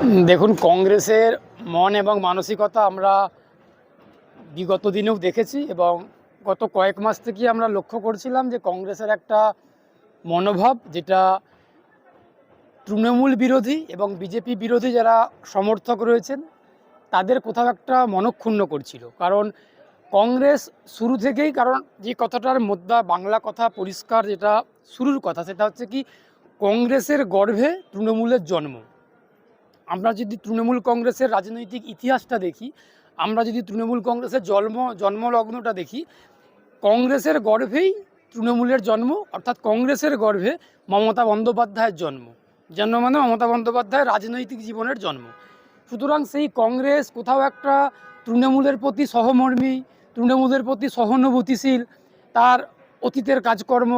দেখুন, কংগ্রেসের মন এবং মানসিকতা আমরা বিগত দিনেও দেখেছি এবং গত কয়েক মাস থেকে আমরা লক্ষ্য করছিলাম যে কংগ্রেসের একটা মনোভাব, যেটা তৃণমূল বিরোধী এবং বিজেপি বিরোধী যারা সমর্থক রয়েছেন তাদের কোথাও একটা মনক্ষুণ্ণ করছিল। কারণ কংগ্রেস শুরু থেকেই, কারণ যে কথাটার মধ্যে বাংলা কথা পরিষ্কার, যেটা শুরুর কথা, সেটা হচ্ছে কি, কংগ্রেসের গর্ভে তৃণমূলের জন্ম। আমরা যদি তৃণমূল কংগ্রেসের রাজনৈতিক ইতিহাসটা দেখি, আমরা যদি তৃণমূল কংগ্রেসের জন্মলগ্নটা দেখি, কংগ্রেসের গর্ভেই তৃণমূলের জন্ম, অর্থাৎ কংগ্রেসের গর্ভে মমতা বন্দ্যোপাধ্যায়ের জন্ম মানে মমতা বন্দ্যোপাধ্যায়ের রাজনৈতিক জীবনের জন্ম। সুতরাং সেই কংগ্রেস কোথাও একটা তৃণমূলের প্রতি সহমর্মী, তৃণমূলের প্রতি সহানুভূতিশীল, তার অতীতের কাজকর্ম,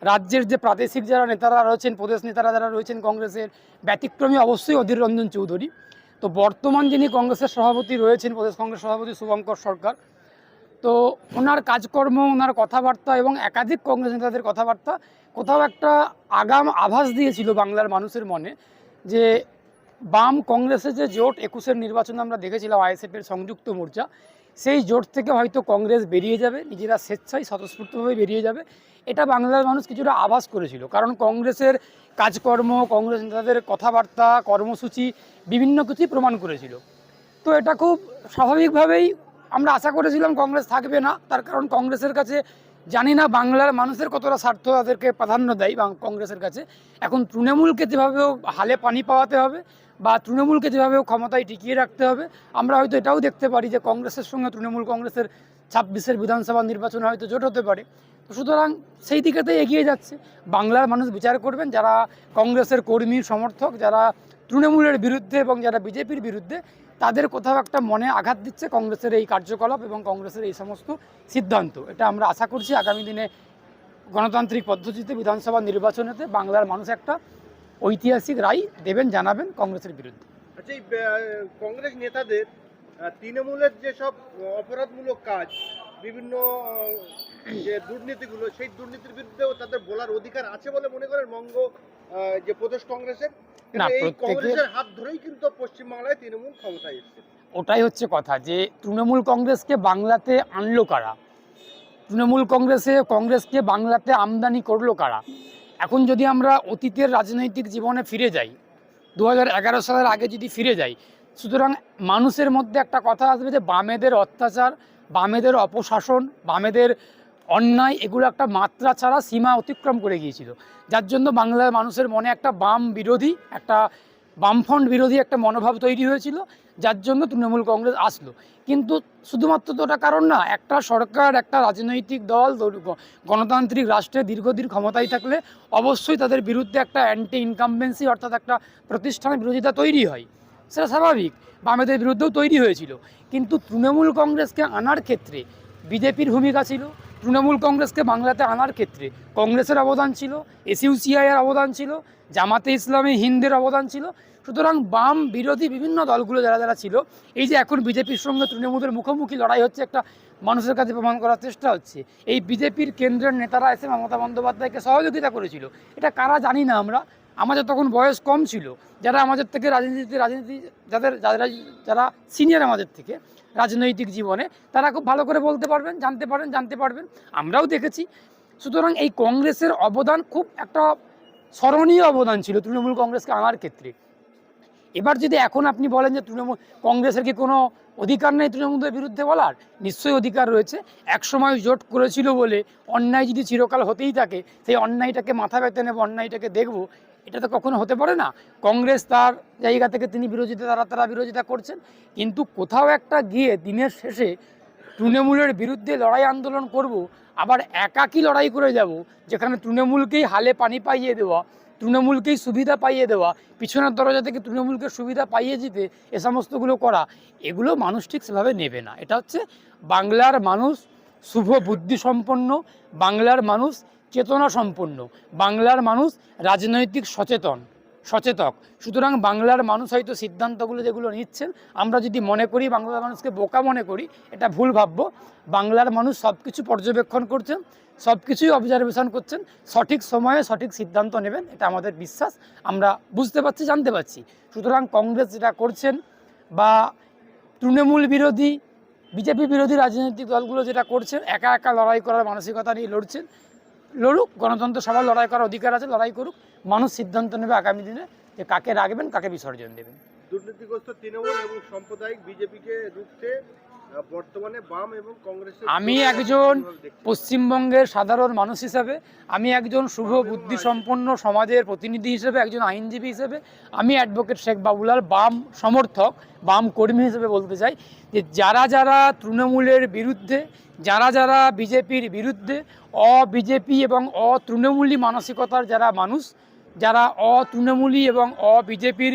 রাজ্যের যে প্রাদেশিক যারা নেতারা রয়েছেন, প্রদেশ নেতারা যারা রয়েছেন কংগ্রেসের, ব্যতিক্রমী অবশ্যই অধীর রঞ্জন চৌধুরী। তো বর্তমান যিনি কংগ্রেসের সভাপতি রয়েছেন, প্রদেশ কংগ্রেস সভাপতি শুভঙ্কর সরকার, তো ওনার কাজকর্ম, ওনার কথাবার্তা এবং একাধিক কংগ্রেস নেতাদের কথাবার্তা কোথাও একটা আগাম আভাস দিয়েছিল বাংলার মানুষের মনে যে বাম কংগ্রেসের যে জোট 21-এর নির্বাচনে আমরা দেখেছিলাম, আইএসএফের সংযুক্ত মোর্চা, সেই জোট থেকে হয়তো কংগ্রেস বেরিয়ে যাবে, নিজেরা স্বেচ্ছায় স্বতঃস্ফূর্তভাবে বেরিয়ে যাবে। এটা বাংলার মানুষ কিছুটা আভাস করেছিল, কারণ কংগ্রেসের কাজকর্ম, কংগ্রেস নেতাদের কথাবার্তা, কর্মসূচি বিভিন্ন কিছুই প্রমাণ করেছিল। তো এটা খুব স্বাভাবিকভাবেই আমরা আশা করেছিলাম কংগ্রেস থাকবে না, তার কারণ কংগ্রেসের কাছে জানি না বাংলার মানুষের কতটা স্বার্থ তাদেরকে প্রাধান্য দেয় কংগ্রেসের কাছে। এখন তৃণমূলকে যেভাবেও হালে পানি পাওয়াতে হবে বা তৃণমূলকে যেভাবেও ক্ষমতায় টিকিয়ে রাখতে হবে, আমরা হয়তো এটাও দেখতে পারি যে কংগ্রেসের সঙ্গে তৃণমূল কংগ্রেসের 26-এর বিধানসভা নির্বাচনে হয়তো জোট হতে পারে। তো সুতরাং সেই দিকেতেই এগিয়ে যাচ্ছে। বাংলার মানুষ বিচার করবেন, যারা কংগ্রেসের কর্মী সমর্থক, যারা তৃণমূলের বিরুদ্ধে এবং যারা বিজেপির বিরুদ্ধে, তাদের কোথাও একটা মনে আঘাত দিচ্ছে কংগ্রেসের এই কার্যকলাপ এবং কংগ্রেসের এই সমস্ত সিদ্ধান্ত। এটা আমরা আশা করছি আগামী দিনে গণতান্ত্রিক পদ্ধতিতে বিধানসভা নির্বাচনেতে বাংলার মানুষ একটা ঐতিহাসিক রায় দেবেন, জানাবেন কংগ্রেসের বিরুদ্ধে। আচ্ছা, এই কংগ্রেস নেতাদের তৃণমূলের যেসব অপরাধমূলক কাজ, বিভিন্ন যে দুর্নীতিগুলো, সেই দুর্নীতির বিরুদ্ধেও তাদের বলার অধিকার আছে বলে মনে করেন যে প্রদেশ কংগ্রেসের? না, এই কংগ্রেসের হাত ধরেই কিন্তু পশ্চিমবাংলায় তৃণমূল ক্ষমতায় এসেছে। ওটাই হচ্ছে কথা, যে তৃণমূল কংগ্রেসকে বাংলাতে আনলো কারা, তৃণমূল কংগ্রেসকে বাংলাতে আমদানি করলো কারা। এখন যদি আমরা অতীতের রাজনৈতিক জীবনে ফিরে যাই, 2011 সালের আগে যদি ফিরে যাই, সুতরাং মানুষের মধ্যে একটা কথা আসবে যে বামেদের অত্যাচার, বামেদের অপশাসন, বামেদের অন্যায়, এগুলো একটা মাত্রা ছাড়া সীমা অতিক্রম করে গিয়েছিল, যার জন্য বাংলার মানুষের মনে একটা বাম বিরোধী, একটা বামফ্রন্ট বিরোধী একটা মনোভাব তৈরি হয়েছিল, যার জন্য তৃণমূল কংগ্রেস আসলো। কিন্তু শুধুমাত্র তো ওটা কারণ না, একটা সরকার, একটা রাজনৈতিক দল গণতান্ত্রিক রাষ্ট্রে দীর্ঘদিন ক্ষমতায় থাকলে অবশ্যই তাদের বিরুদ্ধে একটা অ্যান্টি ইনকামবেন্সি, অর্থাৎ একটা প্রতিষ্ঠানের বিরোধিতা তৈরি হয়, সেটা স্বাভাবিক। বামেদের বিরুদ্ধেও তৈরি হয়েছিল। কিন্তু তৃণমূল কংগ্রেসকে আনার ক্ষেত্রে বিজেপির ভূমিকা ছিল, তৃণমূল কংগ্রেসকে বাংলাতে আনার ক্ষেত্রে কংগ্রেসের অবদান ছিল, এসইউসিআইয়ের অবদান ছিল, জামাতে ইসলামী হিন্দের অবদান ছিল। সুতরাং বাম বিরোধী বিভিন্ন দলগুলো যারা যারা ছিল, এই যে এখন বিজেপির সঙ্গে তৃণমূলের মুখোমুখি লড়াই হচ্ছে, একটা মানুষের কাছে প্রমাণ করার চেষ্টা হচ্ছে, এই বিজেপির কেন্দ্রের নেতারা এসে মমতা বন্দ্যোপাধ্যায়কে সহযোগিতা করেছিল। এটা কারা জানি না আমরা, আমাদের তখন বয়স কম ছিল, যারা আমাদের থেকে রাজনীতি যারা সিনিয়র আমাদের থেকে রাজনৈতিক জীবনে, তারা খুব ভালো করে বলতে পারবেন, জানতে পারবেন, আমরাও দেখেছি। সুতরাং এই কংগ্রেসের অবদান খুব একটা স্মরণীয় অবদান ছিল তৃণমূল কংগ্রেসকে আনার ক্ষেত্রে। এবার যদি এখন আপনি বলেন যে তৃণমূল কংগ্রেসের কি কোনো অধিকার নেই তৃণমূলের বিরুদ্ধে বলার, নিশ্চয়ই অধিকার রয়েছে। একসময় জোট করেছিল বলে অন্যায় যদি চিরকাল হতেই থাকে, সেই অন্যায়টাকে মাথা ব্যথা নেব, অন্যায়টাকে দেখব, এটা তো কখনো হতে পারে না। কংগ্রেস তার জায়গা থেকে তিনি তারা বিরোধিতা করছেন, কিন্তু কোথাও একটা গিয়ে দিনের শেষে তৃণমূলের বিরুদ্ধে লড়াই আন্দোলন করব, আবার একাকী লড়াই করে যাব, যেখানে তৃণমূলকেই হালে পানি পাইয়ে দেওয়া, তৃণমূলকেই সুবিধা পাইয়ে দেওয়া, পিছনের দরজা থেকে তৃণমূলকে সুবিধা পাইয়ে দিতে এ সমস্তগুলো করা, এগুলো মানুষ ঠিক সেভাবে নেবে না। এটা হচ্ছে বাংলার মানুষ শুভ বুদ্ধি সম্পন্ন, বাংলার মানুষ চেতনা সম্পন্ন, বাংলার মানুষ রাজনৈতিক সচেতন। সচেতক। সুতরাং বাংলার মানুষ হয়তো সিদ্ধান্তগুলো যেগুলো নিচ্ছেন, আমরা যদি মনে করি বাংলার মানুষকে বোকা মনে করি, এটা ভুল ভাববো। বাংলার মানুষ সব কিছু পর্যবেক্ষণ করছেন, সব কিছুই অবজারভেশন করছেন, সঠিক সময়ে সঠিক সিদ্ধান্ত নেবেন, এটা আমাদের বিশ্বাস। আমরা বুঝতে পারছি, জানতে পারছি। সুতরাং কংগ্রেস যেটা করছেন বা তৃণমূল বিরোধী, বিজেপি বিরোধী রাজনৈতিক দলগুলো যেটা করছেন, একা একা লড়াই করার মানসিকতা নিয়ে লড়ছেন, লড়ুক। গণতন্ত্র সবার লড়াই করার অধিকার আছে, লড়াই করুক। মানুষ সিদ্ধান্ত নেবে আগামী দিনে যে কাকে রাখবেন, কাকে বিসর্জন দেবেন। দুর্নীতিগ্রস্ত তৃণমূল এবং সাম্প্রদায়িক বিজেপিকে রুখতে বর্তমানে বাম এবং কংগ্রেসের আমি একজন পশ্চিমবঙ্গের সাধারণ মানুষ হিসাবে, আমি একজন শুভ বুদ্ধিসম্পন্ন সমাজের প্রতিনিধি হিসেবে, একজন আইনজীবী হিসেবে, আমি অ্যাডভোকেট শেখ বাবুলাল বাম সমর্থক, বাম কর্মী হিসেবে বলতে চাই যে যারা যারা তৃণমূলের বিরুদ্ধে, যারা যারা বিজেপির বিরুদ্ধে, বিজেপি এবং তৃণমূলী মানসিকতার যারা মানুষ, যারা তৃণমূলী এবং বিজেপির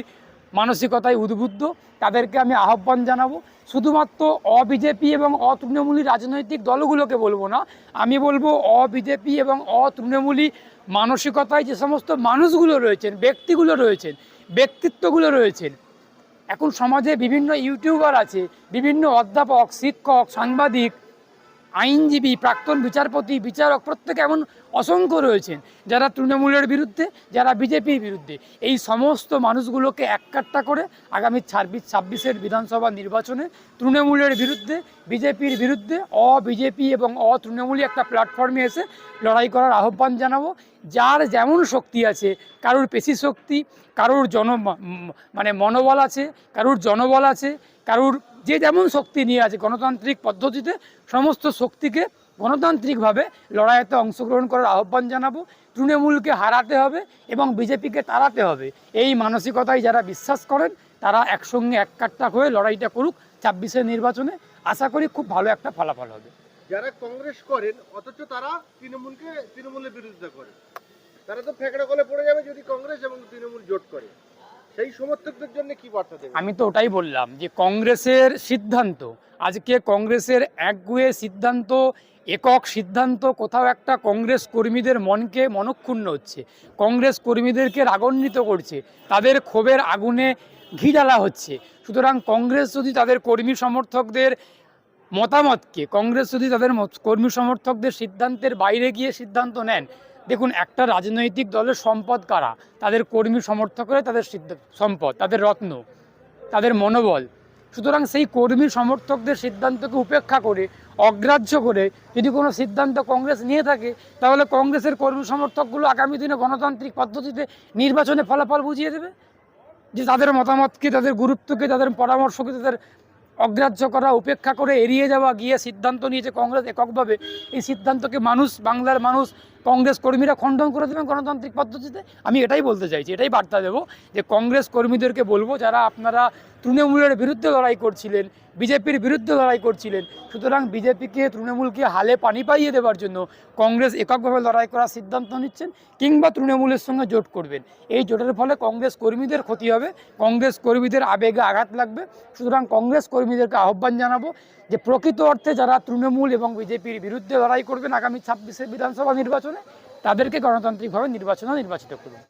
মানসিকতায় উদ্বুদ্ধ, তাদেরকে আমি আহ্বান জানাবো। শুধুমাত্র বিজেপি এবং তৃণমূলী রাজনৈতিক দলগুলোকে বলবো না, আমি বলবো বিজেপি এবং তৃণমূলী মানসিকতায় যে সমস্ত মানুষগুলো রয়েছেন, ব্যক্তিগুলো রয়েছেন, ব্যক্তিত্বগুলো রয়েছেন। এখন সমাজে বিভিন্ন ইউটিউবার আছে, বিভিন্ন অধ্যাপক, শিক্ষক, সাংবাদিক, আইনজীবী, প্রাক্তন বিচারপতি, বিচারক, প্রত্যেকে এমন অসংখ্য রয়েছেন যারা তৃণমূলের বিরুদ্ধে, যারা বিজেপির বিরুদ্ধে। এই সমস্ত মানুষগুলোকে এককাট্টা করে আগামী 26-এর বিধানসভা নির্বাচনে তৃণমূলের বিরুদ্ধে, বিজেপির বিরুদ্ধে, বিজেপি এবং তৃণমূলী একটা প্ল্যাটফর্মে এসে লড়াই করার আহ্বান জানাবো। যার যেমন শক্তি আছে, কারুর পেশি শক্তি, কারুর মনোবল আছে, কারুর জনবল আছে, কারুর যে যেমন শক্তি নিয়ে আছে, গণতান্ত্রিক পদ্ধতিতে সমস্ত শক্তিকে গণতান্ত্রিকভাবে লড়াইতে অংশগ্রহণ করার আহ্বান জানাবো। তৃণমূলকে হারাতে হবে এবং বিজেপিকে তাড়াতে হবে, এই মানসিকতায় যারা বিশ্বাস করেন তারা একসঙ্গে এককাট্টা হয়ে লড়াইটা করুক 26-এর নির্বাচনে। আশা করি খুব ভালো একটা ফলাফল হবে। যারা কংগ্রেস করেন অথচ তারা তৃণমূলের বিরোধিতা করে, তারা তো ফেকড়া কলে পড়ে যাবে যদি কংগ্রেস এবং তৃণমূল জোট করে। সেই সমর্থকদের জন্য কি বার্তা দেবেন? আমি তো ওটাই বললাম যে কংগ্রেসের সিদ্ধান্ত, আজকে কংগ্রেসের একগুঁয়ে সিদ্ধান্ত, একক সিদ্ধান্ত কোথাও একটা কংগ্রেস কর্মীদের মনকে মনক্ষুণ্ণ হচ্ছে, কংগ্রেস কর্মীদেরকে রাগান্বিত করছে, তাদের ক্ষোভের আগুনে ঘি ঢালা হচ্ছে। সুতরাং কংগ্রেস যদি তাদের কর্মী সমর্থকদের মতামতকে, কংগ্রেস যদি তাদের কর্মী সমর্থকদের সিদ্ধান্তের বাইরে গিয়ে সিদ্ধান্ত নেন, দেখুন একটা রাজনৈতিক দলের সম্পদ কারা? তাদের কর্মী সমর্থকরা, তাদের সম্পদ, তাদের রত্ন, তাদের মনোবল। সুতরাং সেই কর্মী সমর্থকদের সিদ্ধান্তকে উপেক্ষা করে, অগ্রাহ্য করে যদি কোনো সিদ্ধান্ত কংগ্রেস নিয়ে থাকে, তাহলে কংগ্রেসের কর্মী সমর্থকগুলো আগামী দিনে গণতান্ত্রিক পদ্ধতিতে নির্বাচনে ফলাফল বুঝিয়ে দেবে। যে তাদের মতামতকে, তাদের গুরুত্বকে, তাদের পরামর্শকে তাদের অগ্রাহ্য করা, উপেক্ষা করে এড়িয়ে যাওয়া, গিয়ে সিদ্ধান্ত নিয়েছে কংগ্রেস এককভাবে, এই সিদ্ধান্তকে মানুষ, বাংলার মানুষ, কংগ্রেস কর্মীরা খণ্ডন করে দেবেন গণতান্ত্রিক পদ্ধতিতে। আমি এটাই বলতে চাইছি, এটাই বার্তা দেবো যে কংগ্রেস কর্মীদেরকে বলবো, যারা আপনারা তৃণমূলের বিরুদ্ধে লড়াই করছিলেন, বিজেপির বিরুদ্ধে লড়াই করছিলেন, সুতরাং বিজেপিকে, তৃণমূলকে হালে পানি পাইয়ে দেওয়ার জন্য কংগ্রেস এককভাবে লড়াই করার সিদ্ধান্ত নিচ্ছেন, কিংবা তৃণমূলের সঙ্গে জোট করবেন। এই জোটের ফলে কংগ্রেস কর্মীদের ক্ষতি হবে, কংগ্রেস কর্মীদের আবেগে আঘাত লাগবে। সুতরাং কংগ্রেস কর্মীদেরকে আহ্বান জানাবো যে প্রকৃত অর্থে যারা তৃণমূল এবং বিজেপির বিরুদ্ধে লড়াই করবেন আগামী 26-এর বিধানসভা নির্বাচনে, তাদেরকে গণতান্ত্রিকভাবে নির্বাচিত করুন।